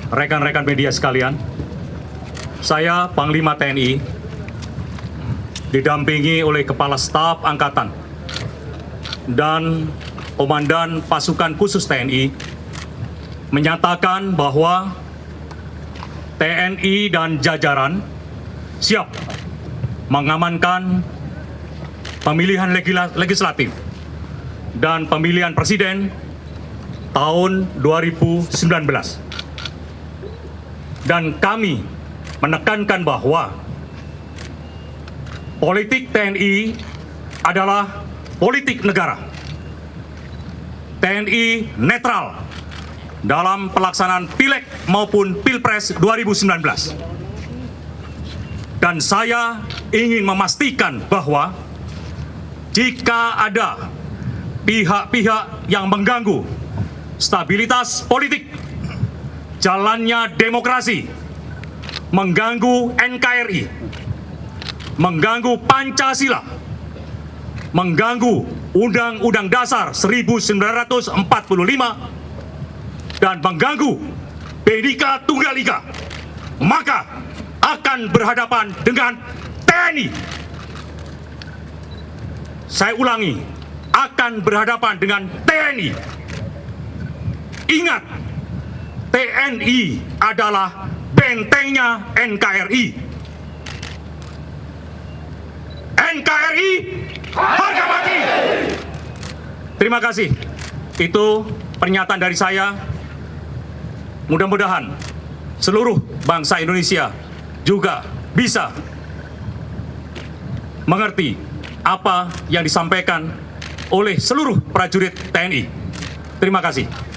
rekan-rekan media sekalian, saya Panglima TNI didampingi oleh Kepala Staf Angkatan dan Komandan Pasukan Khusus TNI menyatakan bahwa TNI dan jajaran siap mengamankan pemilihan legislatif dan pemilihan presiden tahun 2019. Dan kami menekankan bahwa politik TNI adalah politik negara. TNI netral dalam pelaksanaan Pileg maupun Pilpres 2019. Dan saya ingin memastikan bahwa jika ada pihak-pihak yang mengganggu stabilitas politik, jalannya demokrasi, mengganggu NKRI, mengganggu Pancasila, mengganggu Undang-Undang Dasar 1945, dan mengganggu Bhinneka Tunggal Ika, maka akan berhadapan dengan TNI. Saya ulangi, akan berhadapan dengan TNI. Ingat, TNI adalah bentengnya NKRI. NKRI harga mati. Terima kasih. Itu pernyataan dari saya. Mudah-mudahan seluruh bangsa Indonesia juga bisa mengerti apa yang disampaikan oleh seluruh prajurit TNI. Terima kasih.